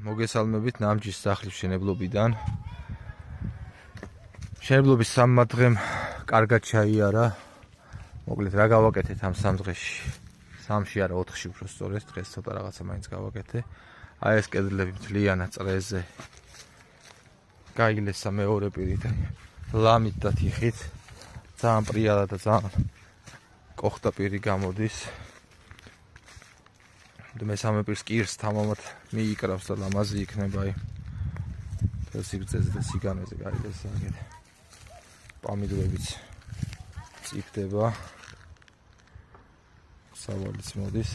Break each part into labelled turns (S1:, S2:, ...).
S1: მოგესალმებით ნამჯის სახლის მშენებლობიდან. მშენებლობის 3 დღემ კარგად ჩაიარა. მოკლედ რა გავაკეთეთ ამ 3 დღეში? 3-ში არა 4-ში უფრო სწორედ, დღეს ცოტა რაღაცა მაინც გავაკეთე. აი ეს კედლები მთლიანად წრეზე გაიგლესა მეორე პირით, ლამით და თიხით. ძალიან პრიალა და ძალიან კოხტა პირი გამოდის. მესამე პირს კირს თამამად მიიკრავს და ლამაზი იქნება აი. სიგრძეზე და სიგანეზე გაიგლესა აქეთ. პამიდურებიც წიფდება. სავალიც მოდის.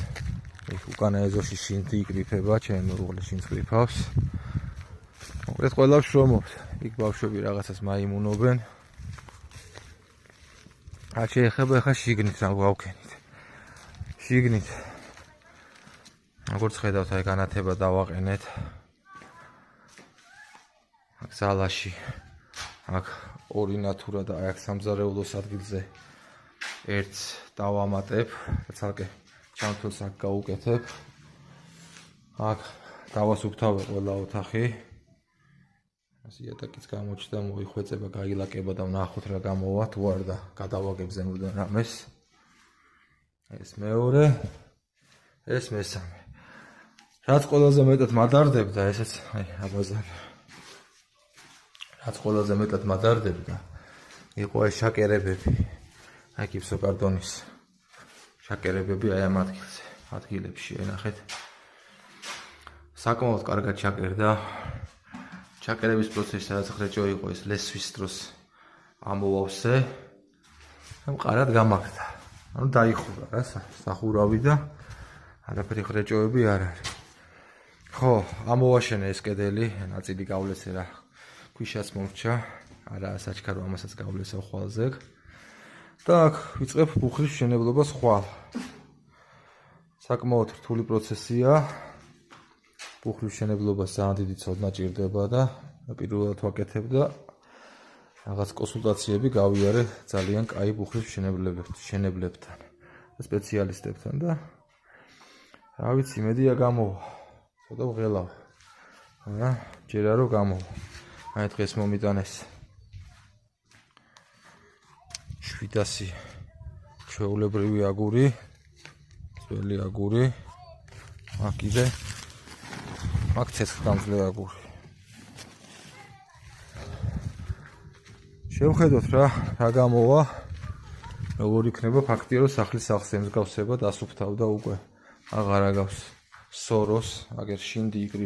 S1: ეს უკანა ეზოში შინთი იკრიფება, ჩემი უღლე შინს კრიფავს. მოკლედ ყველა შრომობს. იქ ბავშვები რაღაცას მაიმუნობენ. აქ შეეხება ახლა შიგნით რა გავქენით. შიგნით როგორც ხედავთ, აი განათება დავაყენეთ. აქ ზალაში აქ ორი ნათურა და აი აქ სამზარეულოს ადგილზე ერთს დავამატებ, ცალკე ჩამთვლს აქ გავუკეთებ. აქ დავასუფთავებ ყველა ოთახი. ასე იატაკიც გამოჩნდა, მოიხვეწება, გაილაკება და ვნახოთ რა გამოვა, თუ არ და გადავაგებ ზემოდან რამეს. ეს მეორე, ეს მესამე. რაც ყველაზე მეტად მადარდებდა, ესეც აი აბაზარი. რაც ყველაზე მეტად მადარდებდა, იყო ეს შაკერებები. აი გიფსოკარტონის შაკერებები აი ამ ადგილებში, ნახეთ. საკმაოდ კარგად ჩაკერდა. ჩაკერების პროცესი რაც ხრეჭო იყო ეს ლესვის დროს ამოვავსე. მყარად გამაგდა. ანუ დაიხურა რა სახურავი და არაფერი ხრეჭოები არ არის. ხო, ამოვაშენე ეს კედელი, ნაწილი გავლესე რა. ქვიშაც მომრჩა, არა საჩქარო ამასაც გავლესა ხვალზე. და აქ ვიწყებ ბუხრის მშენებლობას ხვალ. საკმაოდ რთული პროცესია. ბუხრის მშენებლობას ძალიან დიდი ცოდნა ჭირდება და პირველად ვაკეთებ და რაღაც კონსულტაციები გავიარე ძალიან კაი ბუხრის მშენებლებთან, სპეციალისტებთან და რა ვიცი, იმედია გამოვა. ცოტა ვღელავ. რა, ჯერა რომ გამოვა. აი დღეს მომიტანეს 700 ჩვეულებრივი აგური, ძველი აგური. აქ კიდე აქ ცეცხლგამძლე აგური. შევხედოთ რა გამოვა. როგორ იქნება ფაქტია რომ სახლის სახსე მსგავსება დასუფთავდა უკვე აღარ აგავს სოროს, აგერ შინდი იკრიფ